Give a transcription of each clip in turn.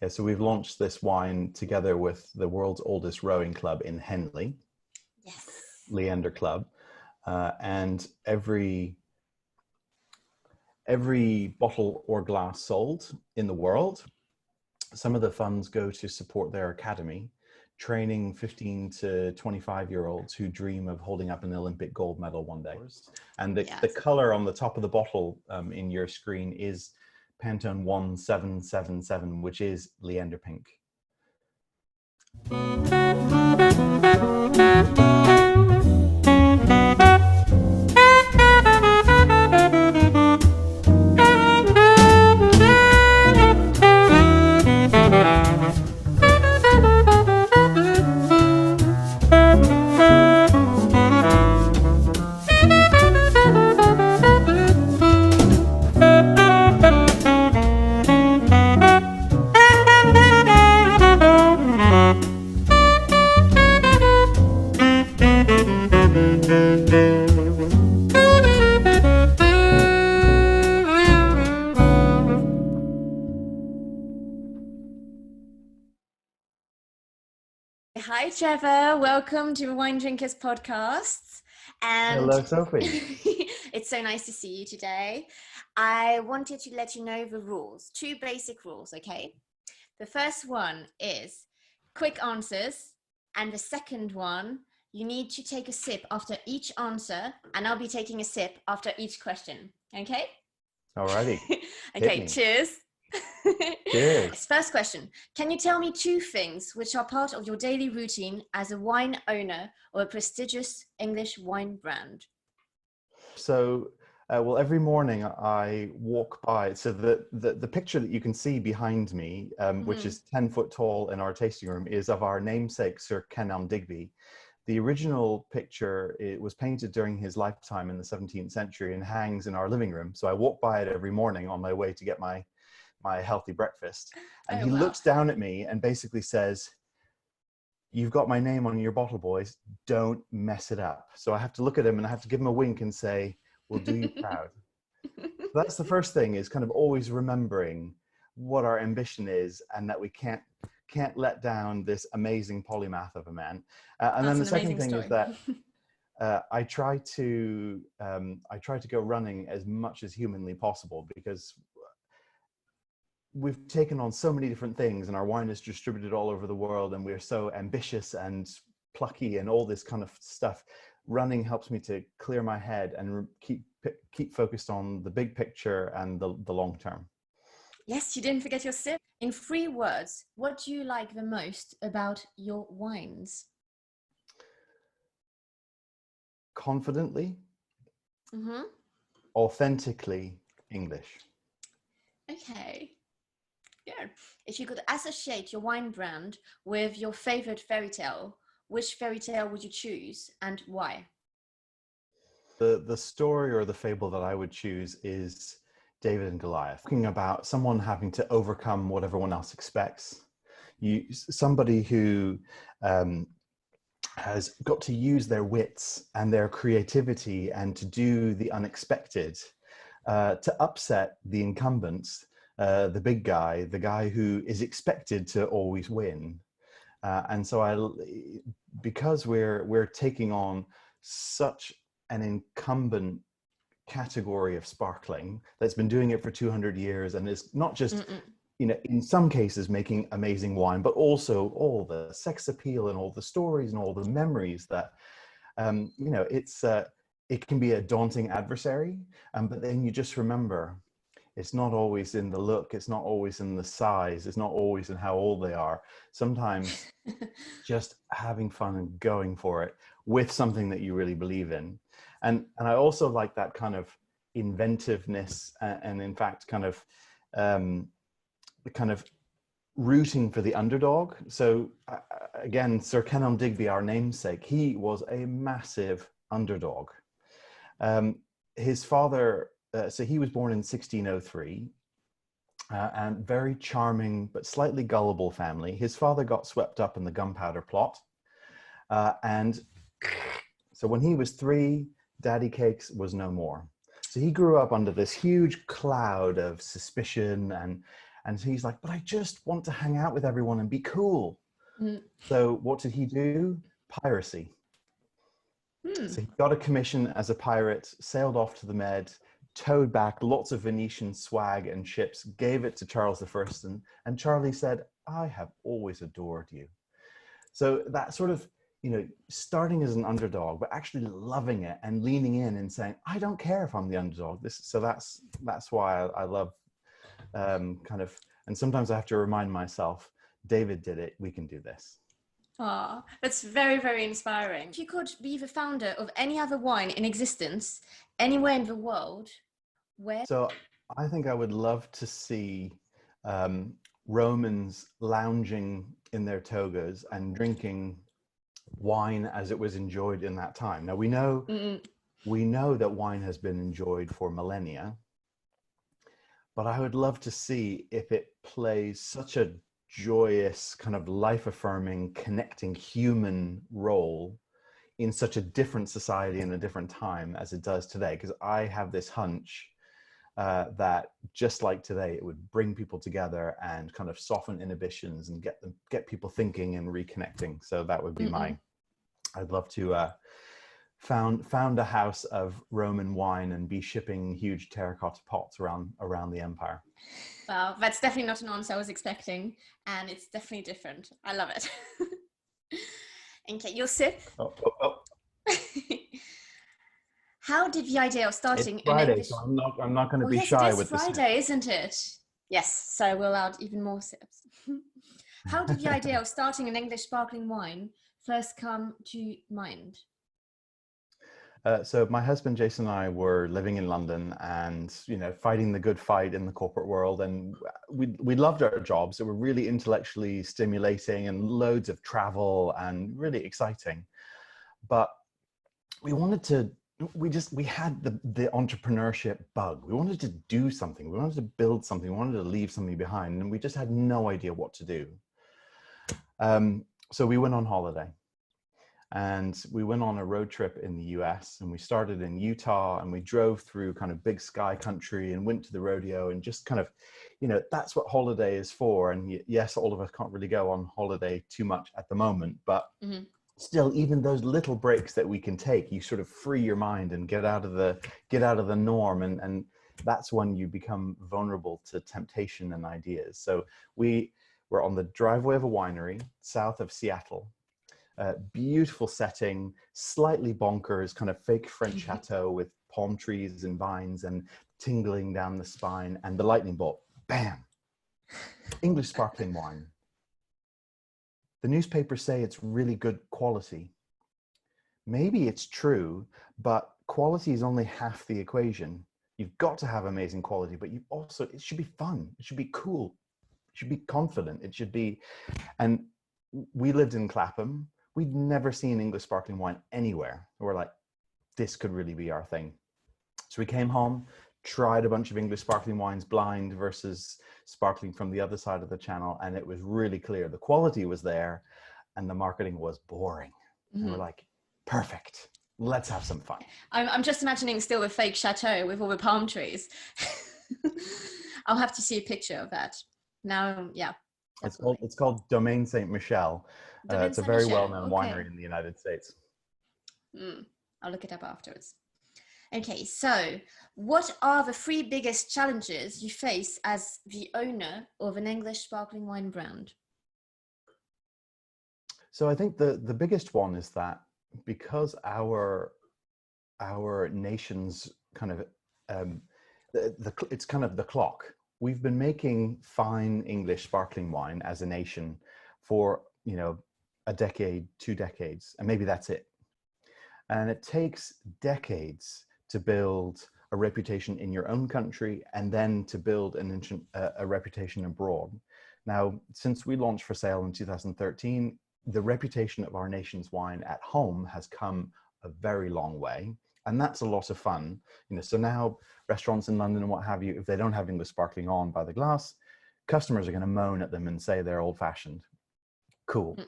Yeah, so we've launched this wine together with the world's oldest rowing club in Henley, Yes. Leander Club, and every bottle or glass sold in the world, some of the funds go to support their academy, training 15 to 25-year-olds who dream of holding up an Olympic gold medal one day. And the Yes. color on the top of the bottle in your screen is Pantone 1777, which is Leander Pink. Hi, Trevor. Welcome to Wine Drinkers Podcasts. And Hello, Sophie. it's so nice to see you today. I wanted to let you know the rules, two basic rules, okay? The first one is quick answers. And the second one, you need to take a sip after each answer. And I'll be taking a sip after each question, okay? Alrighty, hit Okay, me. cheers. Cheers. First question. Can you tell me two things which are part of your daily routine as a wine owner or a prestigious English wine brand? So, well, every morning I walk by. So the picture that you can see behind me, which is 10 foot tall in our tasting room, is of our namesake, Sir Kenelm Digby. The original picture, it was painted during his lifetime in the 17th century and hangs in our living room. So I walk by it every morning on my way to get my healthy breakfast. And he looks down at me and basically says, "You've got my name on your bottle, boys. Don't mess it up." So I have to look at him and I have to give him a wink and say, "We'll do you proud." That's the first thing, is kind of always remembering what our ambition is and that we can't let down this amazing polymath of a man. And then the second thing is that I try to go running as much as humanly possible, because we've taken on so many different things and our wine is distributed all over the world and we're so ambitious and plucky and all this kind of stuff. Running helps me to clear my head and keep focused on the big picture and the long term. Yes, you didn't forget your sip. In 3 words, what do you like the most about your wines? Confidently, authentically English. Okay. Yeah. If you could associate your wine brand with your favorite fairy tale, which fairy tale would you choose and why? The story or the fable that I would choose is David and Goliath, talking about someone having to overcome what everyone else expects. Somebody who has got to use their wits and their creativity and to do the unexpected, to upset the incumbents, the big guy, the guy who is expected to always win. And so because we're taking on such an incumbent category of sparkling that's been doing it for 200 years and is not just in some cases making amazing wine, but also all the sex appeal and all the stories and all the memories that it can be a daunting adversary, but then you just remember it's not always in the look, it's not always in the size, it's not always in how old they are. Sometimes just having fun and going for it with something that you really believe in. And I also like that kind of inventiveness and in fact kind of rooting for the underdog. So again, Sir Kenelm Digby, our namesake, he was a massive underdog. His father, so he was born in 1603, and very charming but slightly gullible family. His father got swept up in the gunpowder plot, and so when he was 3, Daddy Cakes was no more. So he grew up under this huge cloud of suspicion And he's like, but I just want to hang out with everyone and be cool. Mm. So what did he do? Piracy. So he got a commission as a pirate, sailed off to the Med, towed back lots of Venetian swag and ships, gave it to Charles I, and Charlie said, I have always adored you. So that sort of, you know, starting as an underdog, but actually loving it and leaning in and saying, I don't care if I'm the underdog. So that's why I love kind of, and sometimes I have to remind myself, David did it, we can do this. Ah, that's very, very inspiring. If you could be the founder of any other wine in existence, anywhere in the world, where? So I think I would love to see Romans lounging in their togas and drinking wine as it was enjoyed in that time. Now we know that wine has been enjoyed for millennia, but I would love to see if it plays such a joyous, kind of life-affirming, connecting human role in such a different society and a different time as it does today. Because I have this hunch that just like today, it would bring people together and kind of soften inhibitions and get people thinking and reconnecting. So that would be I'd love to found a house of Roman wine and be shipping huge terracotta pots around the empire. Well, that's definitely not an answer I was expecting, and it's definitely different. I love it. Okay, your sip. Oh. How did the idea of starting It's Friday, an English... so I'm not going to be yes, shy it is with Friday, the sip. isn't it? Yes, so we'll add even more sips. How did the idea of starting an English sparkling wine first come to mind? So my husband Jason and I were living in London and, you know, fighting the good fight in the corporate world, and we loved our jobs. They were really intellectually stimulating and loads of travel and really exciting. But we wanted to, we had the entrepreneurship bug. We wanted to do something. We wanted to build something. We wanted to leave something behind, and we just had no idea what to do. So we went on holiday. And we went on a road trip in the US, and we started in Utah, and we drove through kind of big sky country and went to the rodeo, and just kind of, you know, that's what holiday is for. And yes, all of us can't really go on holiday too much at the moment, but still, even those little breaks that we can take, you sort of free your mind and get out of the norm. And that's when you become vulnerable to temptation and ideas. So we were on the driveway of a winery south of Seattle. Beautiful setting, slightly bonkers, kind of fake French chateau with palm trees and vines and tingling down the spine, and the lightning bolt, bam, English sparkling wine. The newspapers say it's really good quality. Maybe it's true, but quality is only half the equation. You've got to have amazing quality, but it should be fun. It should be cool. It should be confident. It should be, and we lived in Clapham. We'd never seen English sparkling wine anywhere. We're like, this could really be our thing. So we came home, tried a bunch of English sparkling wines, blind versus sparkling from the other side of the channel. And it was really clear. The quality was there and the marketing was boring. And we're like, perfect. Let's have some fun. I'm just imagining still a fake chateau with all the palm trees. I'll have to see a picture of that. Now, yeah. It's called Domaine Saint Michel. It's a very well-known winery in the United States. I'll look it up afterwards. Okay, so what are the 3 biggest challenges you face as the owner of an English sparkling wine brand? So I think the biggest one is that because our nation's kind of it's kind of the clock. We've been making fine English sparkling wine as a nation for, you know, a decade, 2 decades, and maybe that's it. And it takes decades to build a reputation in your own country and then to build a reputation abroad. Now, since we launched for sale in 2013, the reputation of our nation's wine at home has come a very long way. And that's a lot of fun. You know, so now restaurants in London and what have you, if they don't have English sparkling on by the glass, customers are going to moan at them and say they're old fashioned. Cool.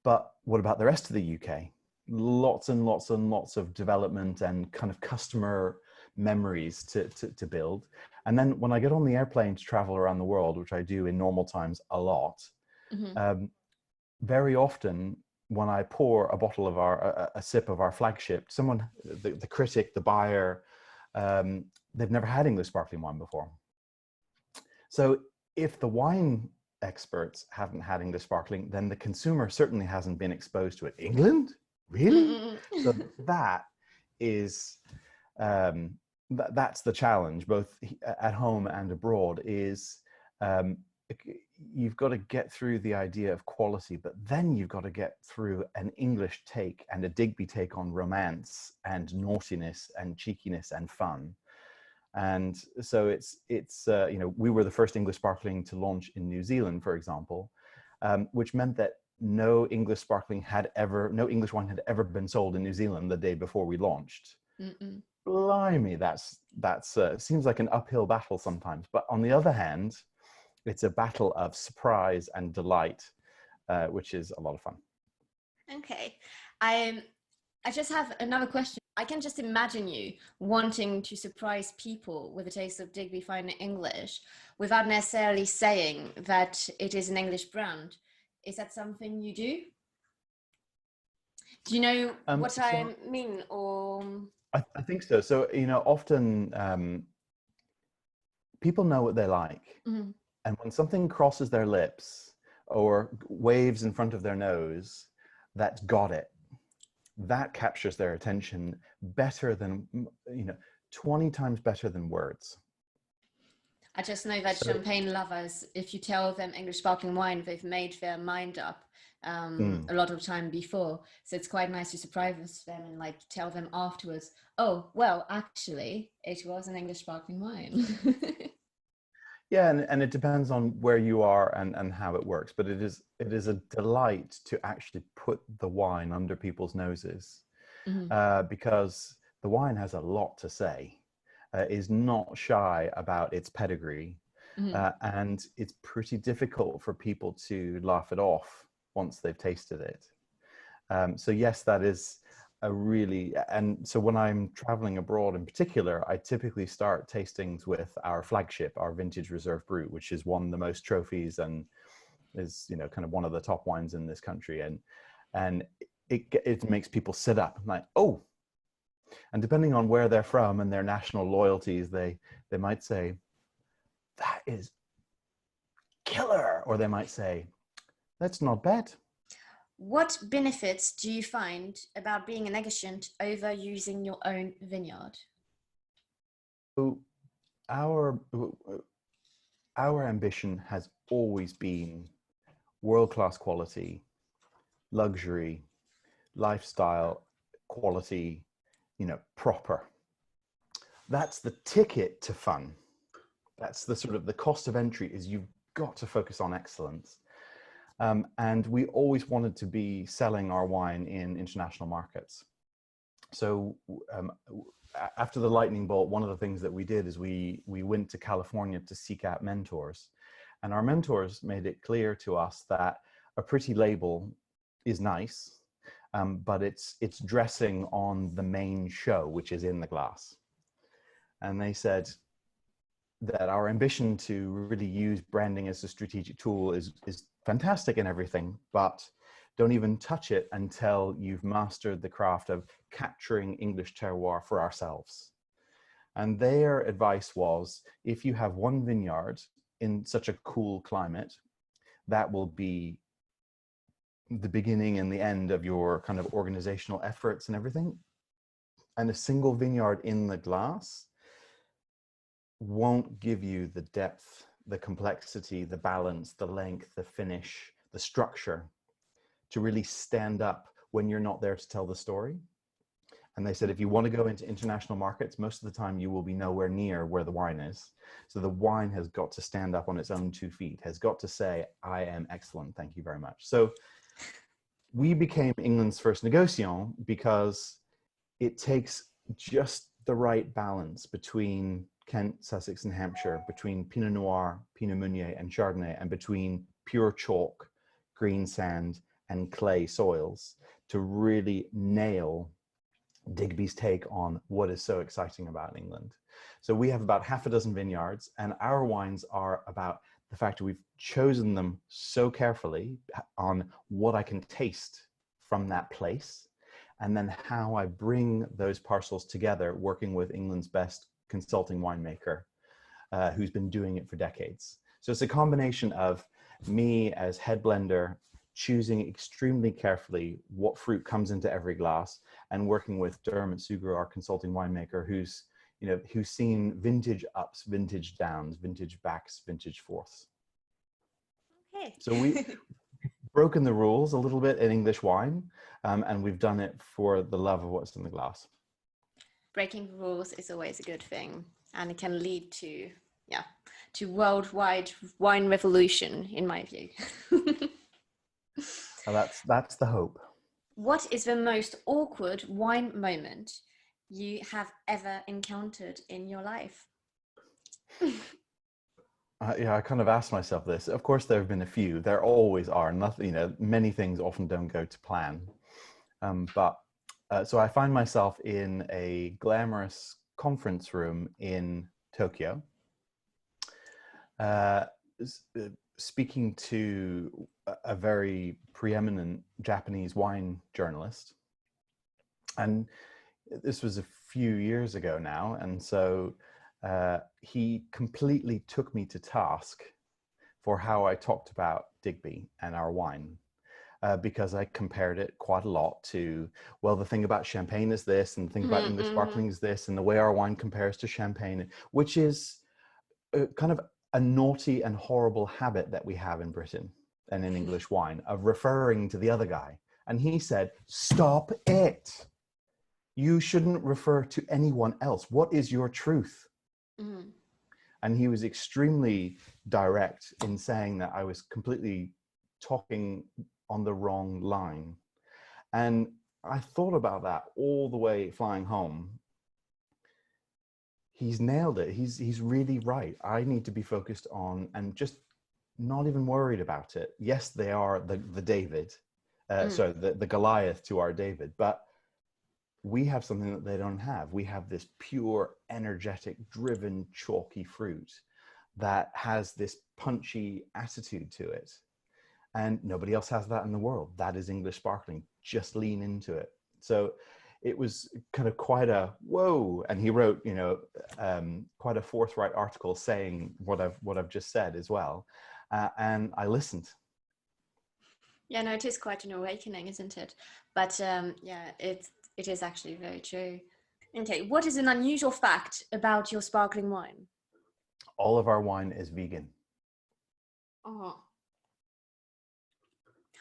But what about the rest of the UK? Lots and lots and lots of development and kind of customer memories to build. And then when I get on the airplane to travel around the world, which I do in normal times a lot, very often when I pour a bottle of a sip of our flagship, someone, the critic, the buyer, they've never had English sparkling wine before. So if the wine experts haven't had English sparkling, then the consumer certainly hasn't been exposed to it. England? Really? So that is, that's the challenge, both at home and abroad, is you've got to get through the idea of quality, but then you've got to get through an English take and a Digby take on romance and naughtiness and cheekiness and fun. And so it's you know, we were the first English sparkling to launch in New Zealand, for example, which meant that no English wine had ever been sold in New Zealand the day before we launched. Blimey, that's seems like an uphill battle sometimes. But on the other hand, it's a battle of surprise and delight, which is a lot of fun. Okay. I just have another question. I can just imagine you wanting to surprise people with a taste of Digby Fine English without necessarily saying that it is an English brand. Is that something you do? Do you know what I mean? Or I think so. So, you know, often people know what they like. And when something crosses their lips or waves in front of their nose, that's got it. That captures their attention better than, you know, 20 times better than words. I just know that champagne lovers, if you tell them English sparkling wine, they've made their mind up a lot of time before. So it's quite nice to surprise them and like tell them afterwards, oh, well, actually, it was an English sparkling wine. Yeah, and it depends on where you are and how it works. But it is a delight to actually put the wine under people's noses, because the wine has a lot to say, is not shy about its pedigree, and it's pretty difficult for people to laugh it off once they've tasted it. So yes, that is a really, and so when I'm traveling abroad in particular, I typically start tastings with our flagship, our vintage reserve brut, which is won the most trophies and is, you know, kind of one of the top wines in this country. And it makes people sit up and like, oh, and depending on where they're from and their national loyalties, they might say, that is killer. Or they might say, that's not bad. What benefits do you find about being a negociant over using your own vineyard? So our ambition has always been world-class quality, luxury, lifestyle, quality, you know, proper. That's the ticket to fun. That's the sort of the cost of entry, is you've got to focus on excellence. And we always wanted to be selling our wine in international markets. So after the lightning bolt, one of the things that we did is we went to California to seek out mentors. And our mentors made it clear to us that a pretty label is nice, but it's dressing on the main show, which is in the glass. And they said that our ambition to really use branding as a strategic tool is fantastic and everything, but don't even touch it until you've mastered the craft of capturing English terroir for ourselves. And their advice was, if you have one vineyard in such a cool climate, that will be the beginning and the end of your kind of organizational efforts and everything. And a single vineyard in the glass won't give you the depth, the complexity, the balance, the length, the finish, the structure to really stand up when you're not there to tell the story. And they said, if you want to go into international markets, most of the time you will be nowhere near where the wine is. So the wine has got to stand up on its own 2 feet, has got to say, I am excellent, thank you very much. So we became England's first negociant because it takes just the right balance between Kent, Sussex, and Hampshire, between Pinot Noir, Pinot Meunier, and Chardonnay, and between pure chalk, green sand, and clay soils to really nail Digby's take on what is so exciting about England. So we have about half a dozen vineyards, and our wines are about the fact that we've chosen them so carefully on what I can taste from that place, and then how I bring those parcels together, working with England's best consulting winemaker, who's been doing it for decades. So it's a combination of me as head blender choosing extremely carefully what fruit comes into every glass, and working with Dermot Suger, our consulting winemaker, who's seen vintage ups, vintage downs, vintage backs, vintage forths. Okay. So we've broken the rules a little bit in English wine, and we've done it for the love of what's in the glass. Breaking rules is always a good thing, and it can lead to worldwide wine revolution, in my view. That's the hope. What is the most awkward wine moment you have ever encountered in your life? Yeah, I kind of asked myself this. Of course, there have been a few. There always are. Nothing, many things often don't go to plan. So I find myself in a glamorous conference room in Tokyo, speaking to a very preeminent Japanese wine journalist. And this was a few years ago now. And so he completely took me to task for how I talked about Digby and our wine. Because I compared it quite a lot to, well, the thing about champagne is this, and the thing about English sparkling is this, and the way our wine compares to champagne, which is kind of a naughty and horrible habit that we have in Britain and in English wine of referring to the other guy. And he said, stop it. You shouldn't refer to anyone else. What is your truth? And he was extremely direct in saying that I was completely talking on the wrong line. And I thought about that all the way flying home. He's nailed it. He's really right. I need to be focused on and just not even worried about it. Yes, they are the David, the Goliath to our David, but we have something that they don't have. We have this pure, energetic, driven, chalky fruit that has this punchy attitude to it. And nobody else has that in the world. That is English sparkling. Just lean into it. So it was kind of quite a whoa. And he wrote, quite a forthright article saying what I've just said as well. And I listened. Yeah, no, it is quite an awakening, isn't it? But it is actually very true. Okay, what is an unusual fact about your sparkling wine? All of our wine is vegan. Oh.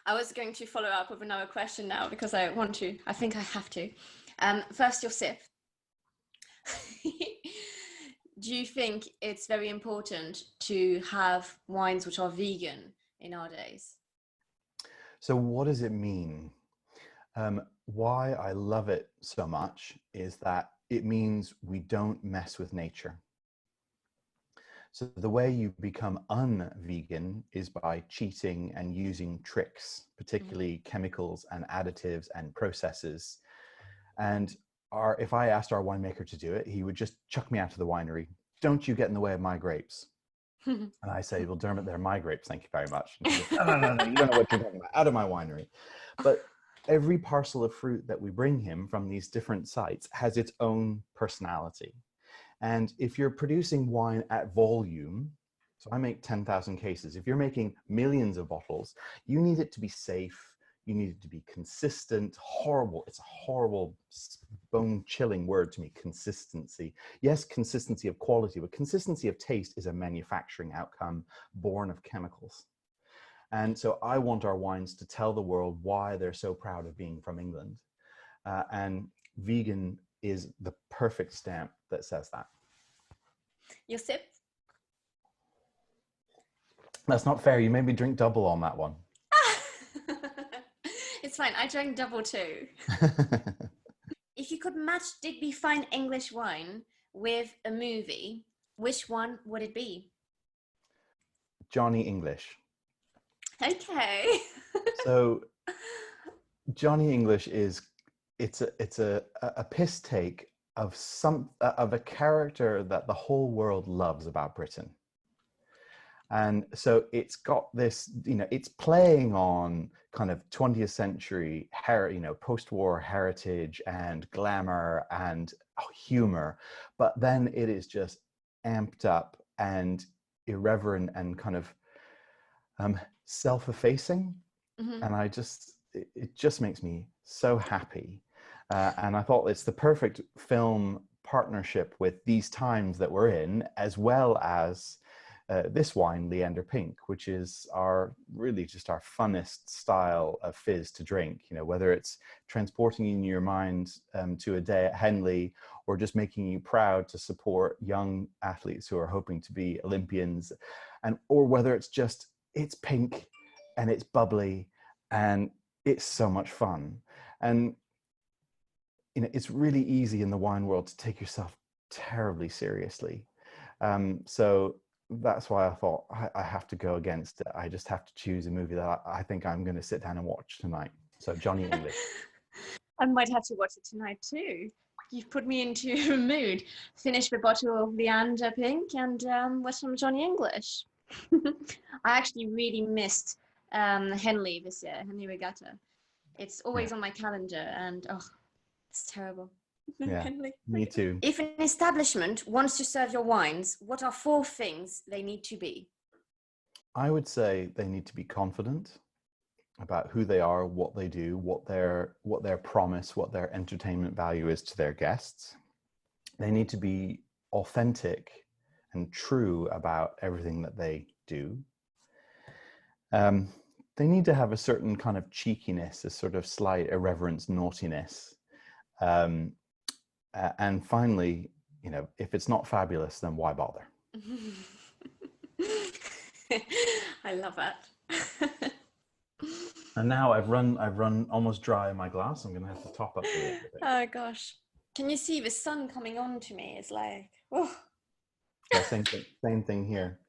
I was going to follow up with another question now because I think I have to. First, your sip. Do you think it's very important to have wines which are vegan in our days? So what does it mean? Why I love it so much is that it means we don't mess with nature. So the way you become un-vegan is by cheating and using tricks, particularly chemicals and additives and processes. And if I asked our winemaker to do it, he would just chuck me out of the winery. Don't you get in the way of my grapes. And I say, well, Dermot, they're my grapes. Thank you very much. And he goes, no, you don't know what you're talking about. Out of my winery. But every parcel of fruit that we bring him from these different sites has its own personality. And if you're producing wine at volume, so I make 10,000 cases. If you're making millions of bottles, you need it to be safe. You need it to be consistent. Horrible. It's a horrible, bone-chilling word to me, consistency. Yes, consistency of quality, but consistency of taste is a manufacturing outcome born of chemicals. And so I want our wines to tell the world why they're so proud of being from England. And vegan is the perfect stamp that says that. Your sip? That's not fair. You made me drink double on that one. It's fine. I drank double too. If you could match Digby fine English wine with a movie, which one would it be? Johnny English. Okay. So Johnny English it's a piss take of a character that the whole world loves about Britain. And so it's got this, it's playing on kind of 20th century, post-war heritage and glamour and humor, but then it is just amped up and irreverent and kind of self-effacing. Mm-hmm. And it just makes me so happy. And I thought it's the perfect film partnership with these times that we're in, as well as this wine, Leander Pink, which is really just our funnest style of fizz to drink. Whether it's transporting in your mind to a day at Henley, or just making you proud to support young athletes who are hoping to be Olympians, or whether it's pink and it's bubbly and it's so much fun. And it's really easy in the wine world to take yourself terribly seriously. So that's why I thought I have to go against it. I just have to choose a movie that I think I'm going to sit down and watch tonight. So Johnny English. I might have to watch it tonight too. You've put me into a mood. Finish the bottle of Leander Pink and watch some Johnny English. I actually really missed Henley this year, Henley Regatta. It's always on my calendar, and it's terrible. Yeah, me too. If an establishment wants to serve your wines, what are 4 things they need to be? I would say they need to be confident about who they are, what they do, what their promise, what their entertainment value is to their guests. They need to be authentic and true about everything that they do. They need to have a certain kind of cheekiness, a sort of slight irreverence, naughtiness. And finally, if it's not fabulous, then why bother? I love that. And now I've run almost dry in my glass. I'm going to have to top up a little bit. Oh gosh. Can you see the sun coming on to me? It's like, oh. Yeah, same thing here.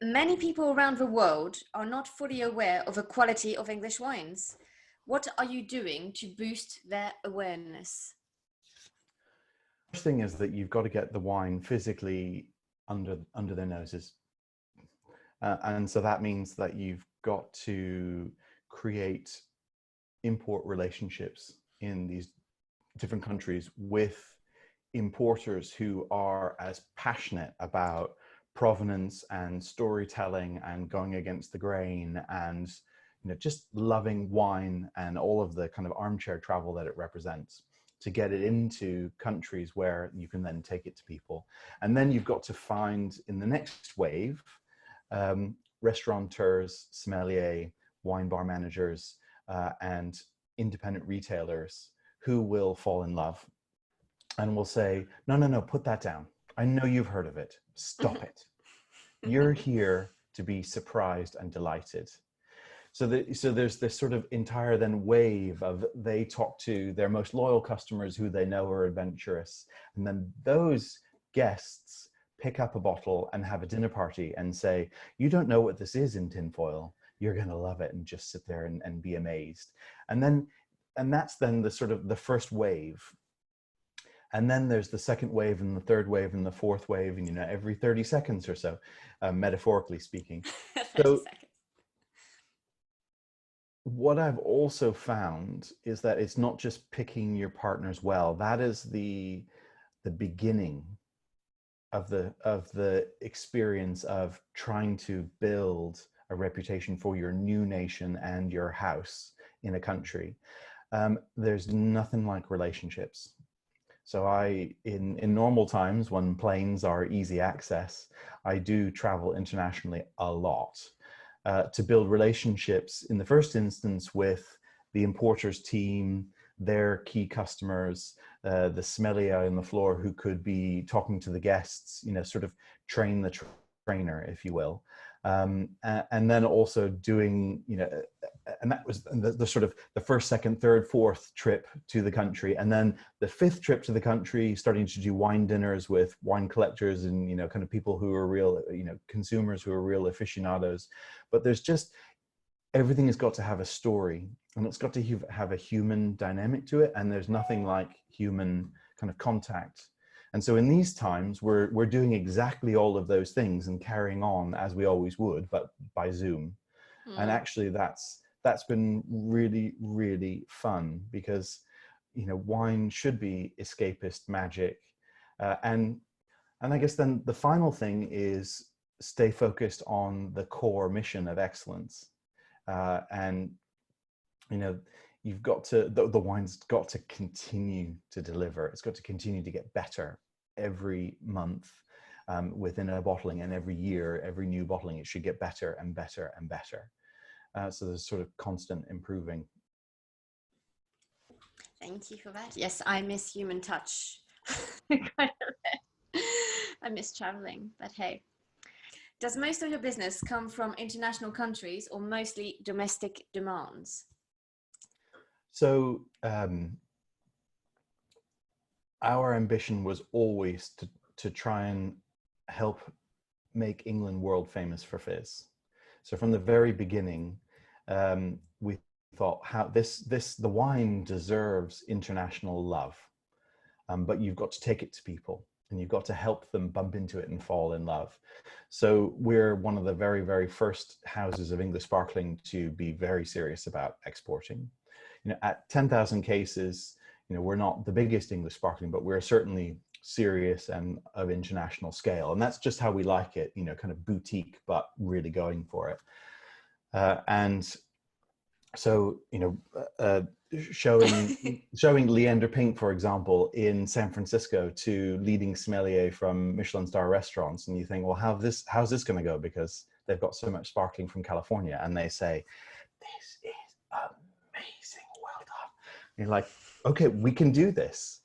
Many people around the world are not fully aware of the quality of English wines. What are you doing to boost their awareness? First thing is that you've got to get the wine physically under their noses. And so that means that you've got to create import relationships in these different countries with importers who are as passionate about provenance and storytelling and going against the grain and just loving wine and all of the kind of armchair travel that it represents, to get it into countries where you can then take it to people. And then you've got to find in the next wave restaurateurs, sommelier, wine bar managers, and independent retailers who will fall in love and will say, no, put that down. I know you've heard of it. Stop it. You're here to be surprised and delighted. So there's this sort of entire then wave of, they talk to their most loyal customers who they know are adventurous. And then those guests pick up a bottle and have a dinner party and say, you don't know what this is in tinfoil. You're going to love it, and just sit there and be amazed. And that's then the sort of the first wave. And then there's the second wave and the third wave and the fourth wave, and every 30 seconds or so, metaphorically speaking. 30 seconds. What I've also found is that it's not just picking your partners well. That is the beginning of the experience of trying to build a reputation for your new nation and your house in a country. There's nothing like relationships. So in normal times, when planes are easy access, I do travel internationally a lot to build relationships in the first instance with the importers team, their key customers, the sommelier on the floor who could be talking to the guests, sort of train the trainer, if you will. And then also doing, and that was the sort of the first, second, third, fourth trip to the country. And then the fifth trip to the country, starting to do wine dinners with wine collectors and, kind of people who are real, consumers who are real aficionados. But there's just, everything has got to have a story, and it's got to have a human dynamic to it, and there's nothing like human kind of contact. And so in these times, we're doing exactly all of those things and carrying on as we always would, but by Zoom. And actually that's been really, really fun, because wine should be escapist magic. And I guess then the final thing is stay focused on the core mission of excellence. And you've got to, the wine's got to continue to deliver. It's got to continue to get better every month within a bottling, and every year, every new bottling, it should get better and better and better. So there's sort of constant improving. Thank you for that. Yes, I miss human touch. I miss traveling, but hey. Does most of your business come from international countries or mostly domestic demands? So our ambition was always to try and help make England world famous for fizz. So from the very beginning, we thought the wine deserves international love, but you've got to take it to people, and you've got to help them bump into it and fall in love. So we're one of the very, very first houses of English sparkling to be very serious about exporting. At 10,000 cases, we're not the biggest English sparkling, but we're certainly serious and of international scale. And that's just how we like it, kind of boutique, but really going for it. And so, showing Leander Pink, for example, in San Francisco to leading sommelier from Michelin star restaurants, and you think, well, how's this going to go? Because they've got so much sparkling from California, and they say, this is amazing, well done. And you're like, okay, we can do this.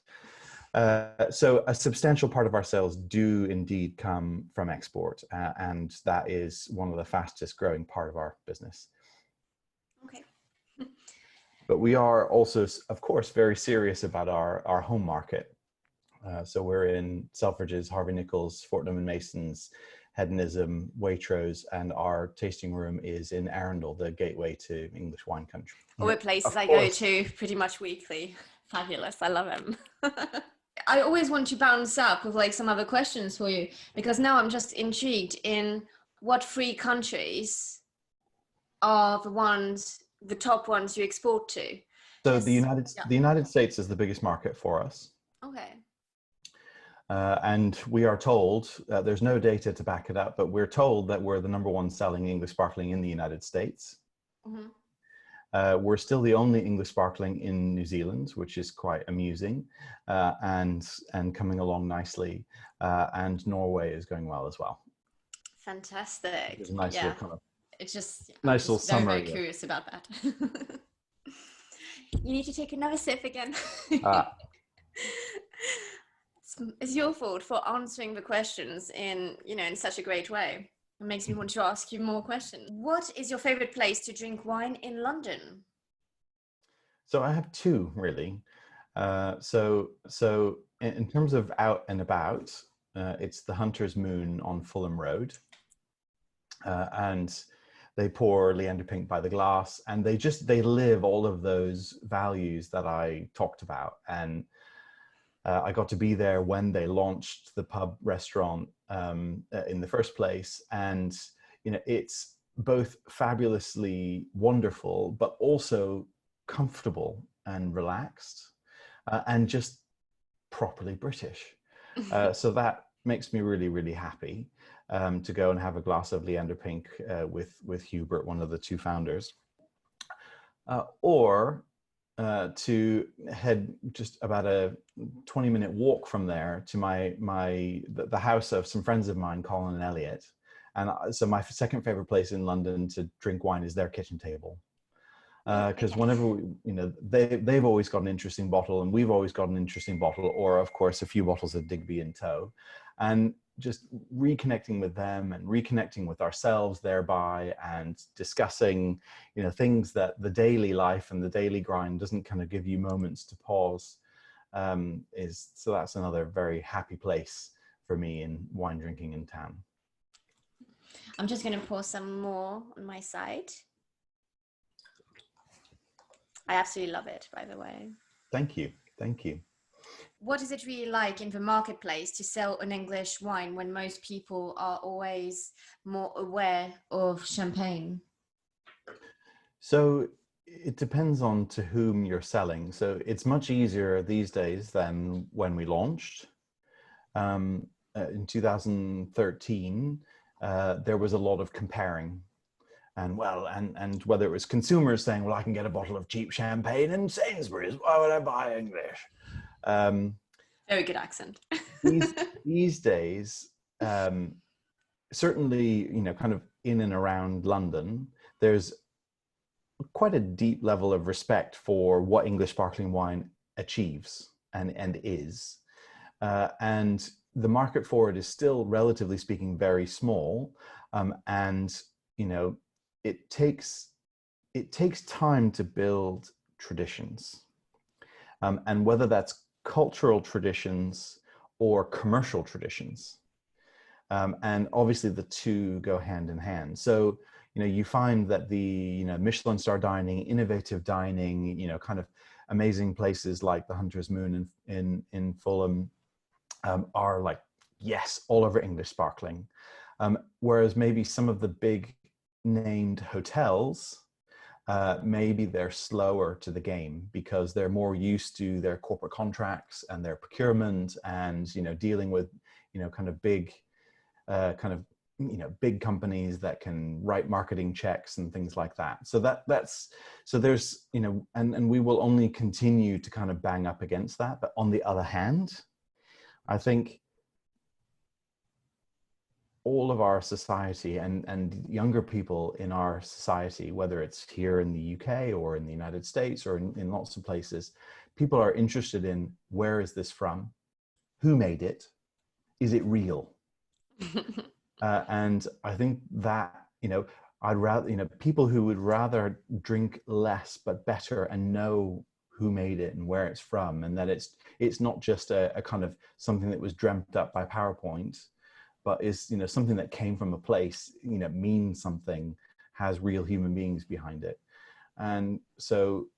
So a substantial part of our sales do indeed come from export, and that is one of the fastest growing part of our business. Okay. But we are also, of course, very serious about our home market. So we're in Selfridges, Harvey Nichols, Fortnum & Mason's, Hedonism, Waitrose, and our tasting room is in Arundel, the gateway to English wine country. All the places I go to pretty much weekly. Fabulous. I love them. I always want to bounce up with like some other questions for you, because now I'm just intrigued in what 3 countries are the top ones you export to. So the United States is the biggest market for us. Okay. And we are told, there's no data to back it up, but we're told that we're the #1 selling English sparkling in the United States. Mm-hmm. We're still the only English sparkling in New Zealand, which is quite amusing, and coming along nicely. And Norway is going well as well. Fantastic. It's a nice little kind of, it's just nice little summary. Very curious about that. You need to take another sip again. It's your fault for answering the questions in such a great way. It makes me want to ask you more questions. What is your favorite place to drink wine in London? So I have 2 really. So in terms of out and about, it's the Hunter's Moon on Fulham Road, and they pour Leander Pink by the glass, and they live all of those values that I talked about. And I got to be there when they launched the pub restaurant in the first place. And, it's both fabulously wonderful, but also comfortable and relaxed and just properly British. So that makes me really, really happy to go and have a glass of Leander Pink with Hubert, one of the 2 founders. Or to head just about a 20-minute walk from there to the house of some friends of mine, Colin and Elliot. And so my second favorite place in London to drink wine is their kitchen table. Because whenever they've always got an interesting bottle, and we've always got an interesting bottle, or of course a few bottles of Digby in tow, and just reconnecting with them and reconnecting with ourselves thereby, and discussing things that the daily life and the daily grind doesn't kind of give you moments to pause. So that's another very happy place for me in wine drinking in town. I'm just going to pour some more on my side. I absolutely love it, by the way. Thank you. Thank you. What is it really like in the marketplace to sell an English wine when most people are always more aware of champagne? So it depends on to whom you're selling. So it's much easier these days than when we launched. In 2013, there was a lot of comparing. And whether it was consumers saying, well, I can get a bottle of cheap champagne in Sainsbury's, why would I buy English? Very good accent. these days, certainly, kind of in and around London, there's quite a deep level of respect for what English sparkling wine achieves and is. And the market for it is still, relatively speaking, very small. And, it takes time to build traditions. And whether that's cultural traditions or commercial traditions. And obviously the two go hand in hand. So, you find that the, Michelin star dining, innovative dining, kind of amazing places like the Hunter's Moon in Fulham are like, yes, all over English sparkling. Whereas maybe some of the big named hotels, maybe they're slower to the game because they're more used to their corporate contracts and their procurement and, dealing with, kind of big, big companies that can write marketing checks and things like that. So so there's, and we will only continue to kind of bang up against that. But on the other hand, I think all of our society and younger people in our society, whether it's here in the UK or in the United States or in lots of places, people are interested in, where is this from? Who made it? Is it real? And I think that, I'd rather, people who would rather drink less but better and know who made it and where it's from, and that it's not just a kind of something that was dreamt up by PowerPoint, but is, something that came from a place, means something, has real human beings behind it. And so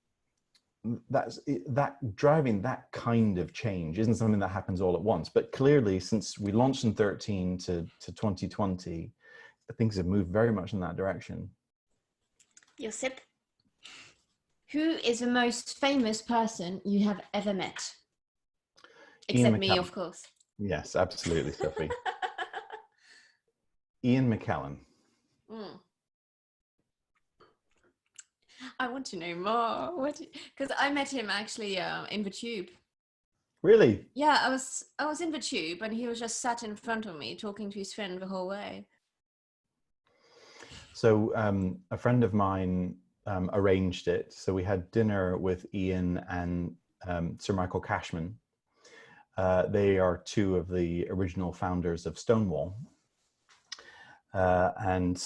that driving that kind of change isn't something that happens all at once. But clearly, since we launched in 13 to 2020, things have moved very much in that direction. Josip, who is the most famous person you have ever met? Except me, of course. Yes, absolutely, Sophie. Ian McKellen. I want to know more. Because I met him actually in the tube. Really? Yeah, I was in the tube and he was just sat in front of me talking to his friend the whole way. So a friend of mine arranged it. So we had dinner with Ian and Sir Michael Cashman. They are two of the original founders of Stonewall. And,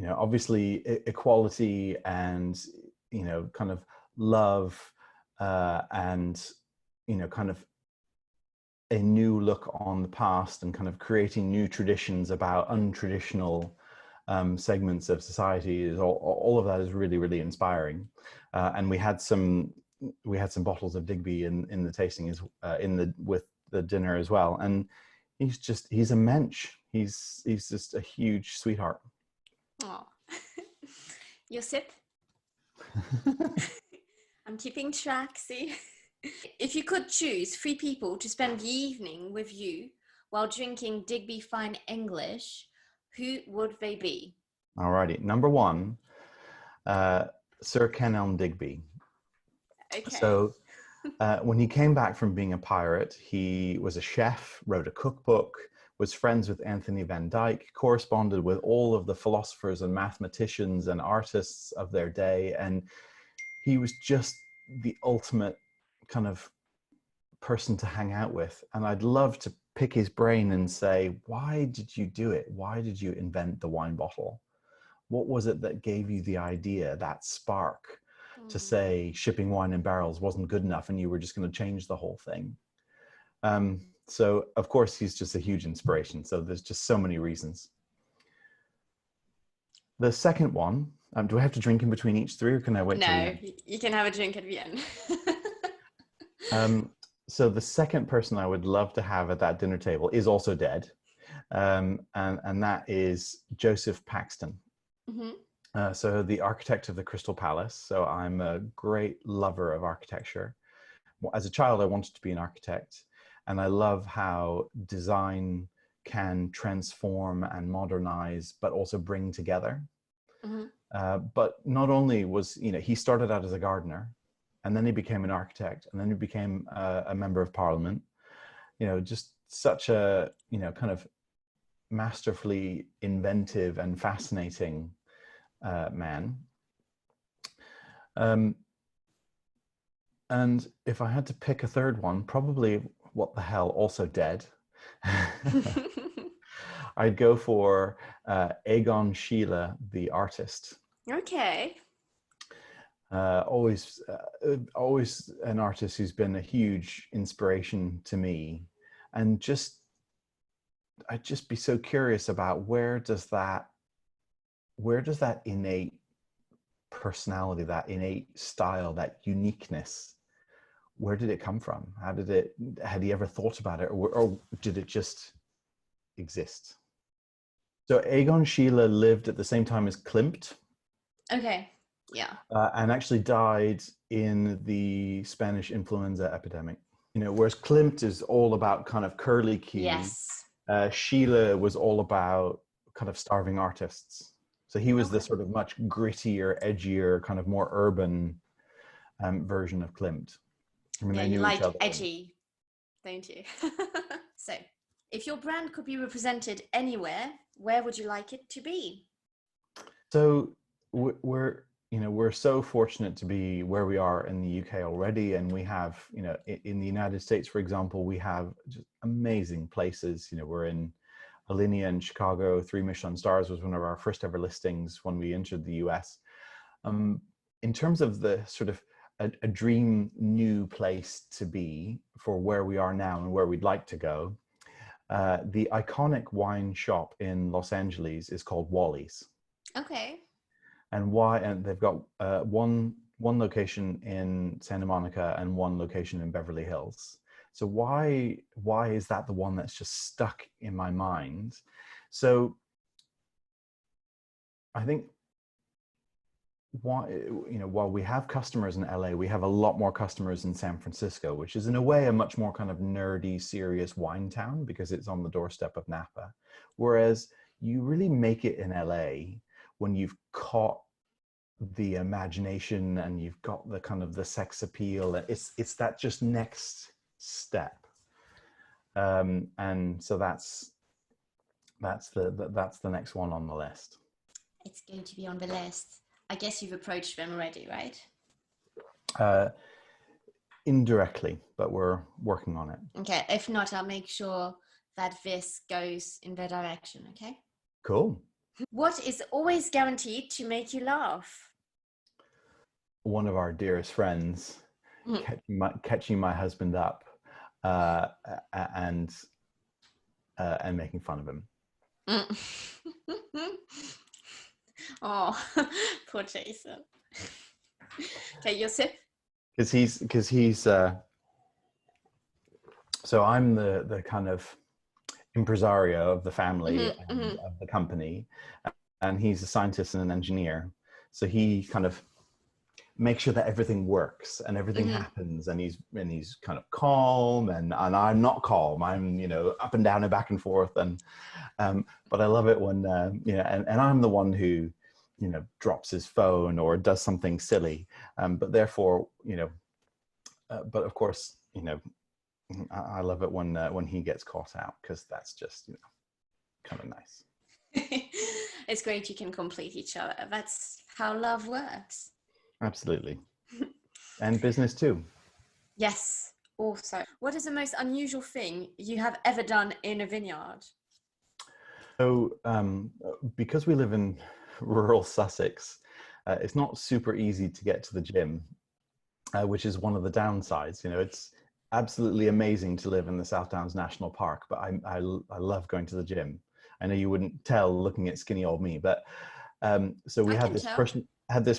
obviously equality and, kind of love and, kind of a new look on the past and kind of creating new traditions about untraditional segments of society is all of that is really, really inspiring. And we had some bottles of Digby in the tasting with the dinner as well. And he's a mensch. He's just a huge sweetheart. Oh, Josip. I'm keeping track, see? If you could choose 3 people to spend the evening with you while drinking Digby Fine English, who would they be? Alrighty. Number 1, Sir Kenelm Digby. Okay. So when he came back from being a pirate, he was a chef, wrote a cookbook, was friends with Anthony van Dyck, corresponded with all of the philosophers and mathematicians and artists of their day. And he was just the ultimate kind of person to hang out with. And I'd love to pick his brain and say, why did you do it? Why did you invent the wine bottle? What was it that gave you the idea, that spark to say shipping wine in barrels wasn't good enough and you were just going to change the whole thing? So of course he's just a huge inspiration. So there's just so many reasons. The second one Do I have to drink in between each three, or can I wait till the No, end? you can have a drink at the end. So the second person I would love to have at that dinner table is also dead, and that is Joseph Paxton. Hmm. So the architect of the Crystal Palace. So I'm a great lover of architecture. As a child, I wanted to be an architect, and I love how design can transform and modernize, but also bring together. Hmm. But not only was, he started out as a gardener, and then he became an architect, and then he became a member of parliament. Just such a, kind of masterfully inventive and fascinating man. Um, and if I had to pick a third one, probably what the hell, also dead. I'd go for Egon Schiele, the artist. Okay. Always an artist who's been a huge inspiration to me, and I'd just be so curious about where does that innate personality, that innate style, that uniqueness, where did it come from? Had he ever thought about it, or did it just exist? So Egon Schiele lived at the same time as Klimt. Okay. Yeah. And actually died in the Spanish influenza epidemic. Whereas Klimt is all about kind of curly Q, Yes. Schiele was all about kind of starving artists. So he was the Okay. sort of much grittier, edgier, kind of more urban version of Klimt. I mean, Yeah, they you knew each like other. edgy, don't you? So, if your brand could be represented anywhere, where would you like it to be? So we're so fortunate to be where we are in the UK already, and we have, in the United States, for example, we have just amazing places. We're in Alinea in Chicago. 3 Michelin stars was one of our first ever listings when we entered the US. In terms of the sort of a dream new place to be for where we are now and where we'd like to go, the iconic wine shop in Los Angeles is called Wally's. Okay. And they've got one location in Santa Monica and one location in Beverly Hills. So why is that the one that's just stuck in my mind? So I think while we have customers in LA, we have a lot more customers in San Francisco, which is in a way a much more kind of nerdy, serious wine town because it's on the doorstep of Napa. Whereas you really make it in LA when you've caught the imagination and you've got the kind of the sex appeal. It's that just next step. And so that's the next one on the list. It's going to be on the list. I guess you've approached them already, right? Indirectly, but we're working on it. Okay. If not, I'll make sure that this goes in their direction. Okay. Cool. What is always guaranteed to make you laugh? One of our dearest friends catching my husband up and making fun of him. Oh, poor Jason. Okay, your sip. Because he's so I'm the kind of impresario of the family and of the company, and he's a scientist and an engineer. So he kind of make sure that everything works and everything happens, and he's kind of calm, and I'm not calm. I'm up and down and back and forth, and but I love it when and I'm the one who drops his phone or does something silly, but therefore but of course I love it when he gets caught out, because that's just kind of nice. It's great you can complete each other. That's how love works. Absolutely. And business too. Yes. Also, what is the most unusual thing you have ever done in a vineyard? So because we live in rural Sussex, it's not super easy to get to the gym, which is one of the downsides. It's absolutely amazing to live in the South Downs National Park, but I love going to the gym. I know you wouldn't tell looking at skinny old me, but So we I had can this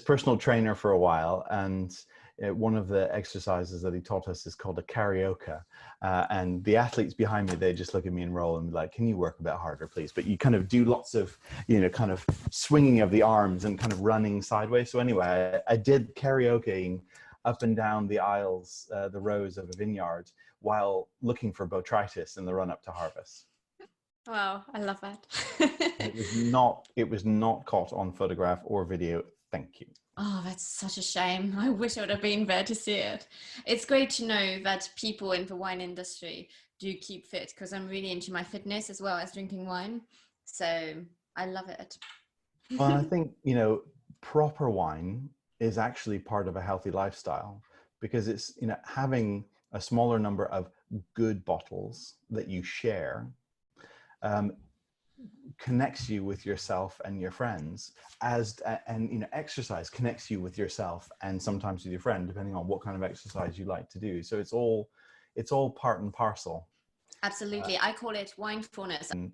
tell. personal trainer for a while, and one of the exercises that he taught us is called a karaoke. And the athletes behind me, they just look at me and roll and be like, "Can you work a bit harder, please?" But you kind of do lots of, kind of swinging of the arms and kind of running sideways. So anyway, I did karaokeing up and down the aisles, the rows of a vineyard, while looking for botrytis in the run up to harvest. Wow, I love that. And it was not caught on photograph or video. Thank you. Oh, that's such a shame. I wish I would have been there to see it. It's great to know that people in the wine industry do keep fit, because I'm really into my fitness as well as drinking wine. So I love it. Well, I think, proper wine is actually part of a healthy lifestyle, because it's, having a smaller number of good bottles that you share connects you with yourself and your friends, and exercise connects you with yourself and sometimes with your friend, depending on what kind of exercise you like to do. So it's all part and parcel. Absolutely. I call it winefulness. And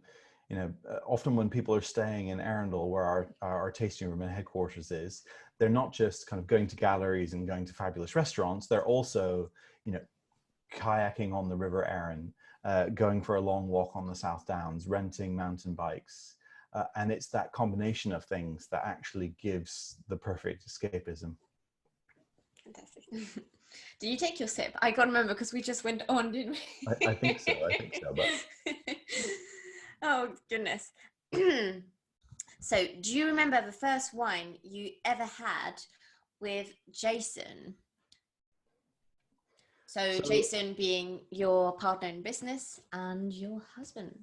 often when people are staying in Arundel, where our tasting room and headquarters is, they're not just kind of going to galleries and going to fabulous restaurants. They're also, kayaking on the River Arun, going for a long walk on the South Downs, renting mountain bikes. And it's that combination of things that actually gives the perfect escapism. Fantastic. Did you take your sip? I can't remember because we just went on, didn't we? I think so. But oh, goodness. So, do you remember the first wine you ever had with Jason? So Jason being your partner in business and your husband.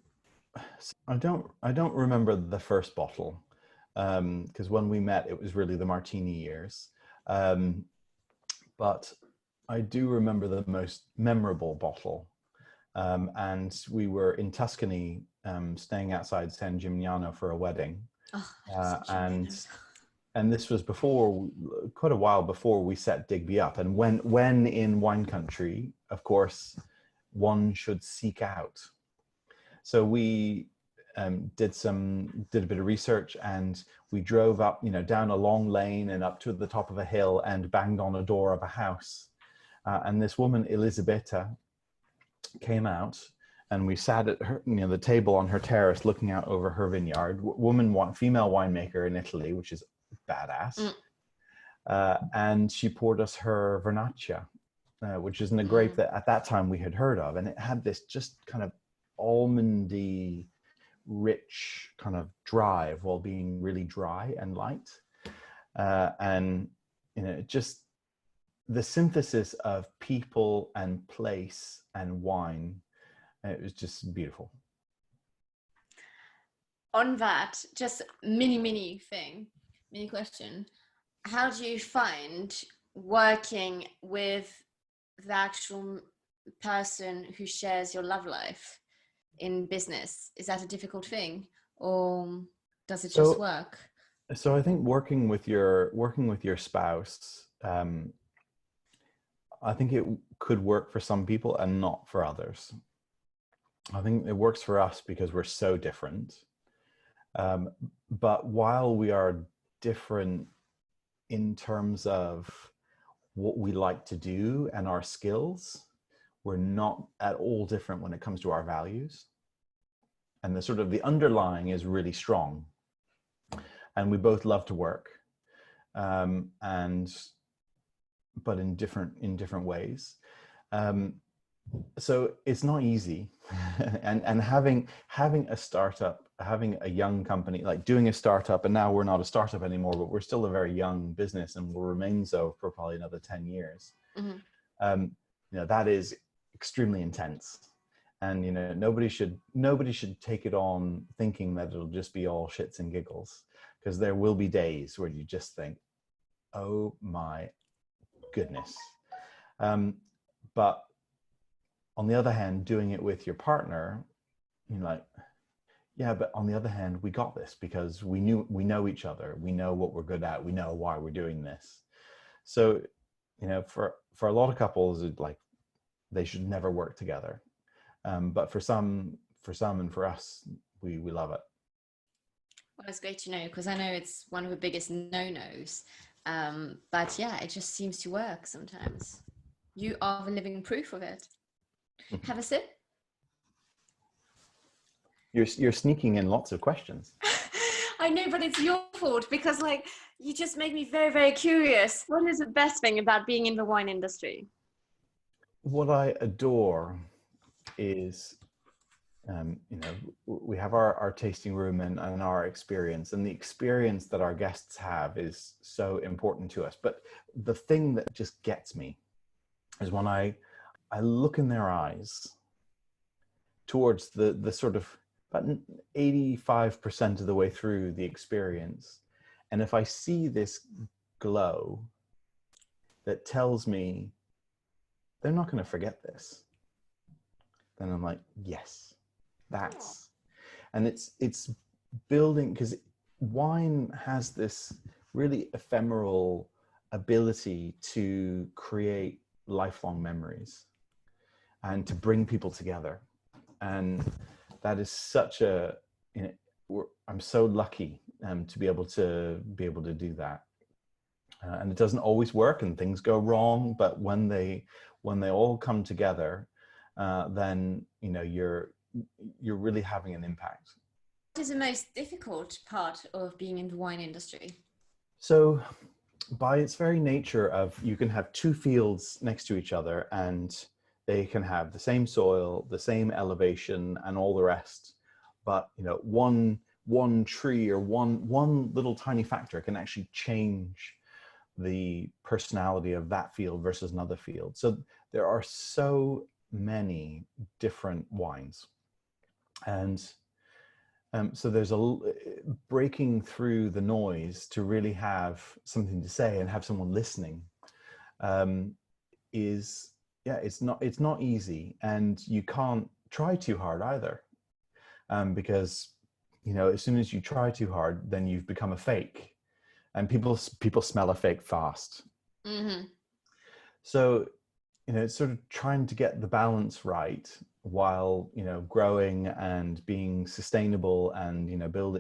I don't remember the first bottle, because when we met, it was really the martini years. But I do remember the most memorable bottle. And we were in Tuscany, staying outside San Gimignano for a wedding. Oh, and this was quite a while before we set Digby up. And when in wine country, of course, one should seek out. So we did a bit of research, and we drove up, down a long lane and up to the top of a hill and banged on a door of a house. And this woman, Elisabetta, came out, and we sat at her, the table on her terrace looking out over her vineyard. Female winemaker in Italy, which is badass. And she poured us her Vernaccia, which isn't a grape that at that time we had heard of. And it had this just kind of almondy, rich kind of drive while being really dry and light. And, just the synthesis of people and place and wine, it was just beautiful. On that, just mini question. How do you find working with the actual person who shares your love life in business? Is that a difficult thing, or does it just work? So I think working with your spouse, I think it could work for some people and not for others. I think it works for us because we're so different. But while we are different in terms of what we like to do and our skills, we're not at all different when it comes to our values. And the underlying is really strong. And we both love to work, but in different ways. So it's not easy. and having a startup, having a young company, like doing a startup, and now we're not a startup anymore, but we're still a very young business and will remain so for probably another 10 years. That is extremely intense. And nobody should take it on thinking that it'll just be all shits and giggles, because there will be days where you just think, oh my goodness. But on the other hand, doing it with your partner, yeah, but on the other hand, we got this because we know each other. We know what we're good at. We know why we're doing this. So, for a lot of couples, they should never work together. But for some and for us, we love it. Well, it's great to know because I know it's one of the biggest no-nos. But yeah, it just seems to work sometimes. You are the living proof of it. Have a sip. You're sneaking in lots of questions. I know, but it's your fault because like you just make me very, very curious. What is the best thing about being in the wine industry? What I adore is, we have our tasting room and our experience, and the experience that our guests have is so important to us. But the thing that just gets me is when I look in their eyes towards the sort of about 85% of the way through the experience, and if I see this glow that tells me they're not going to forget this, then I'm like, yes, that's, and it's building, because wine has this really ephemeral ability to create lifelong memories and to bring people together. And that is such a, I'm so lucky to be able to do that. And it doesn't always work, and things go wrong. But when they all come together, then you're really having an impact. What is the most difficult part of being in the wine industry? So, by its very nature of, you can have two fields next to each other, and they can have the same soil, the same elevation, and all the rest. But one tree or one little tiny factor can actually change the personality of that field versus another field. So there are so many different wines, and so there's breaking through the noise to really have something to say and have someone listening. It's not easy, and you can't try too hard either, because as soon as you try too hard, then you've become a fake, and people smell a fake fast. Mm-hmm. So it's sort of trying to get the balance right while growing and being sustainable, and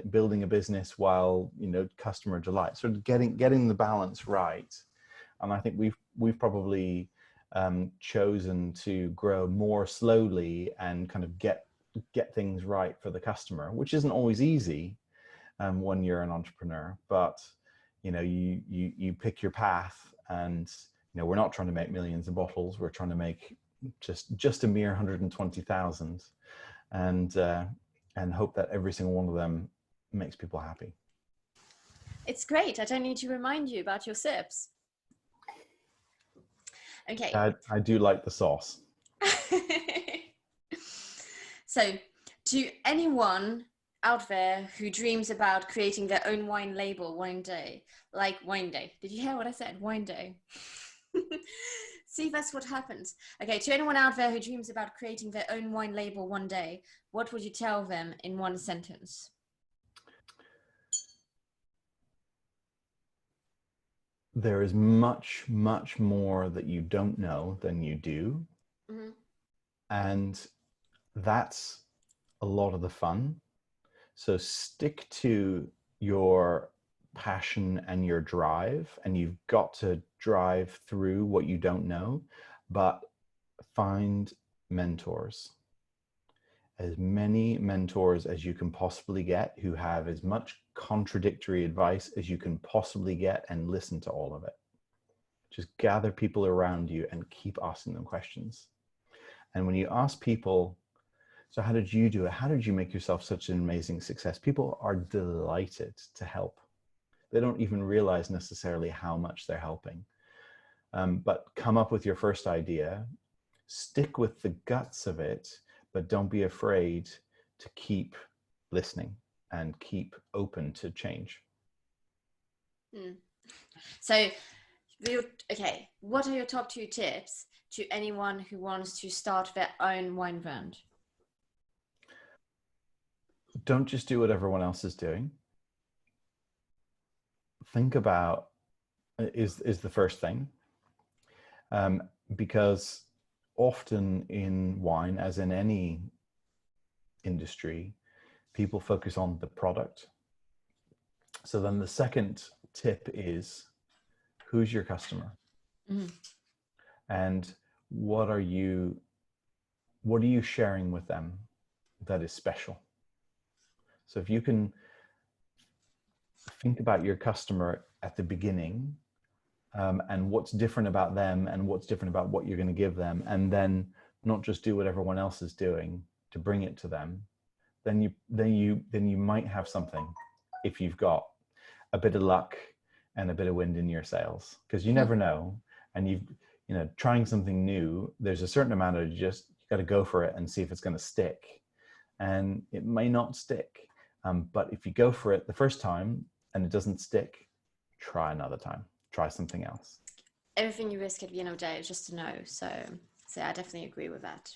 building a business while customer delight, sort of getting the balance right. And I think we've probably chosen to grow more slowly and kind of get things right for the customer, which isn't always easy when you're an entrepreneur. But you pick your path, and we're not trying to make millions of bottles. We're trying to make just a mere 120,000, and hope that every single one of them makes people happy. It's great. I don't need to remind you about your sips. Okay. I do like the sauce. So, to anyone out there who dreams about creating their own wine label one day, like Wine Day. Did you hear what I said? Wine Day. See, that's what happens. Okay, to anyone out there who dreams about creating their own wine label one day, what would you tell them in one sentence? There is much, much more that you don't know than you do. Mm-hmm. And that's a lot of the fun. So stick to your passion and your drive, and you've got to drive through what you don't know, but find mentors. As many mentors as you can possibly get, who have as much contradictory advice as you can possibly get, and listen to all of it. Just gather people around you and keep asking them questions. And when you ask people, so how did you do it? How did you make yourself such an amazing success? People are delighted to help. They don't even realize necessarily how much they're helping. But come up with your first idea, stick with the guts of it, but don't be afraid to keep listening and keep open to change. So, okay, what are your top 2 tips to anyone who wants to start their own wine brand? Don't just do what everyone else is doing. Think about, is the first thing, because often in wine, as in any industry, people focus on the product, So then the second tip is, who's your customer? Mm. And what are you sharing with them that is special? So if you can think about your customer at the beginning, and what's different about them and what's different about what you're going to give them, and then not just do what everyone else is doing to bring it to them, then you might have something, if you've got a bit of luck and a bit of wind in your sails, because you never know. And trying something new, there's a certain amount of you got to go for it and see if it's going to stick, and it may not stick. But if you go for it the first time and it doesn't stick, try another time. Try something else. Everything you risk at the end of the day is just a no. So I definitely agree with that.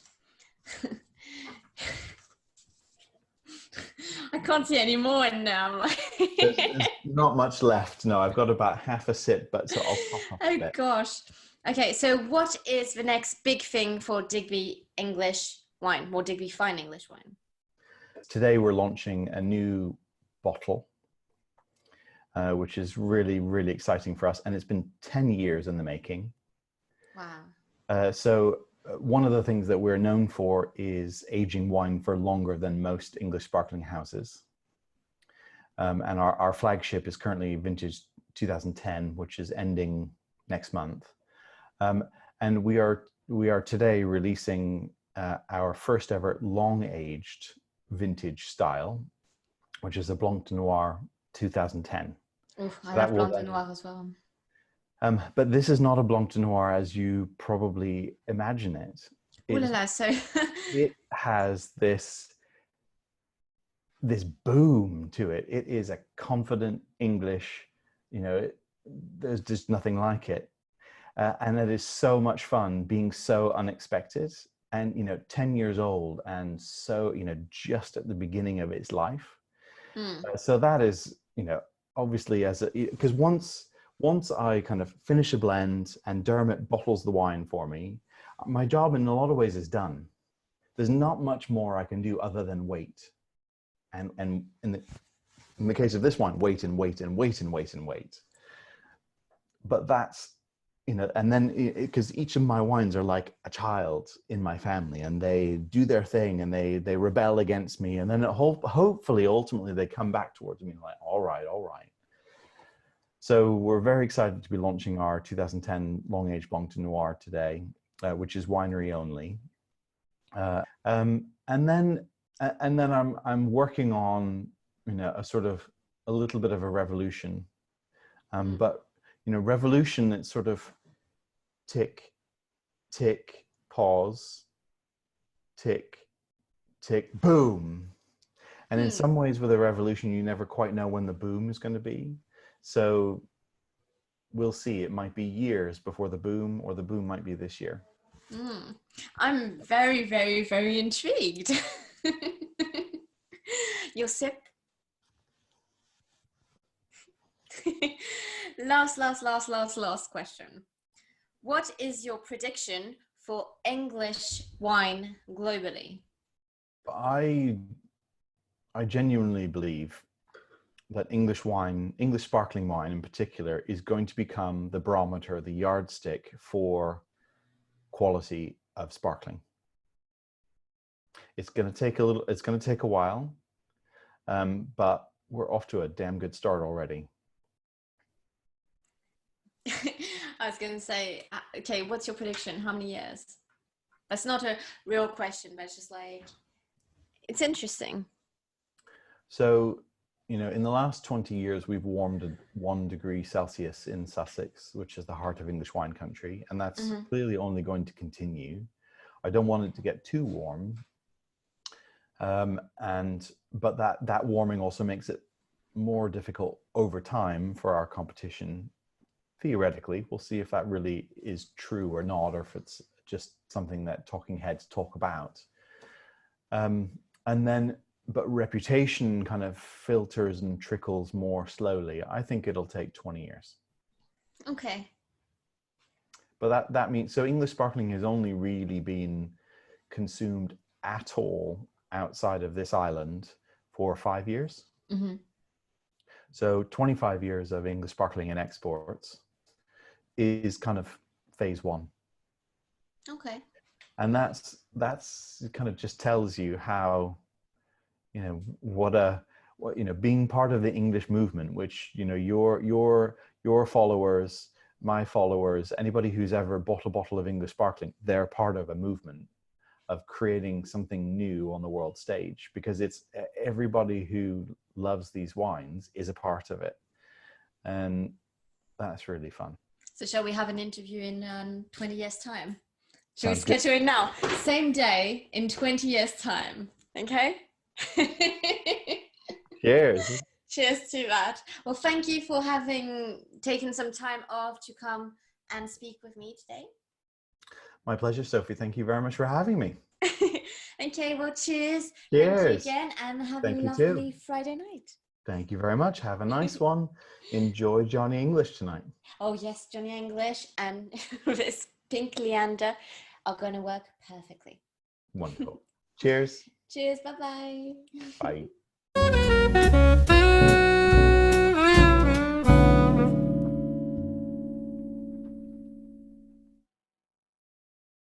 I can't see any more in there. I'm like, there's not much left. No, I've got about half a sip, but so I'll top up a bit. Gosh. Okay, so what is the next big thing for Digby English wine, or Digby Fine English wine? Today we're launching a new bottle, which is really, really exciting for us. And it's been 10 years in the making. Wow. So one of the things that we're known for is aging wine for longer than most English sparkling houses. And our flagship is currently vintage 2010, which is ending next month. And we are today releasing our first ever long-aged vintage style, which is a Blanc de Noir 2010. Oof, I love Blanc de Noir as well. But this is not a Blanc de Noir as you probably imagine it. It has this boom to it. It is a confident English, there's just nothing like it. And it is so much fun being so unexpected and, 10 years old and so, just at the beginning of its life. So that is, obviously because once I kind of finish a blend and Dermot bottles the wine for me, my job in a lot of ways is done. There's not much more I can do other than wait. And in the case of this wine, wait and wait and wait and wait and wait. But that's, and then because each of my wines are like a child in my family, and they do their thing and they rebel against me. And then hopefully, ultimately, they come back towards me like, all right. So we're very excited to be launching our 2010 long-aged Blanc de Noir today, which is winery only. And then I'm working on, a little bit of a revolution. But, revolution, it's sort of tick, tick, pause, tick, tick, boom. And in some ways with a revolution, you never quite know when the boom is going to be. So we'll see. It might be years before the boom, or the boom might be this year. I'm very, very, very intrigued. Your sip. Last question. What is your prediction for English wine globally? I genuinely believe that English sparkling wine in particular, is going to become the barometer, the yardstick for quality of sparkling. It's going to take a while, but we're off to a damn good start already. I was going to say, okay, what's your prediction? How many years? That's not a real question, but it's just like, it's interesting. So, in the last 20 years, we've warmed 1 degree Celsius in Sussex, which is the heart of English wine country. And that's clearly only going to continue. I don't want it to get too warm. But that warming also makes it more difficult over time for our competition. Theoretically, we'll see if that really is true or not, or if it's just something that talking heads talk about. But reputation kind of filters and trickles more slowly. I think it'll take 20 years. Okay. But that means, so English sparkling has only really been consumed at all outside of this island for 5 years. So 25 years of English sparkling and exports is kind of phase one. Okay. And that's kind of just tells you how, you know, what you know, being part of the English movement, which, you know, your followers, my followers, anybody who's ever bought a bottle of English sparkling, they're part of a movement of creating something new on the world stage, because it's everybody who loves these wines is a part of it. And that's really fun. So shall we have an interview in 20 years time? Should we Sounds good. schedule it now? Same day in 20 years time. Okay. Cheers. Cheers to that. Well, thank you for having taken some time off to come and speak with me today. My pleasure, Sophie. Thank you very much for having me. Okay, well, cheers. Cheers. Thank you again, and have Thank a you lovely too. Friday night. Thank you very much. Have a nice one. Enjoy Johnny English tonight. Oh yes, Johnny English and this pink Leander are going to work perfectly. Wonderful. Cheers. Cheers. Bye-bye. Bye.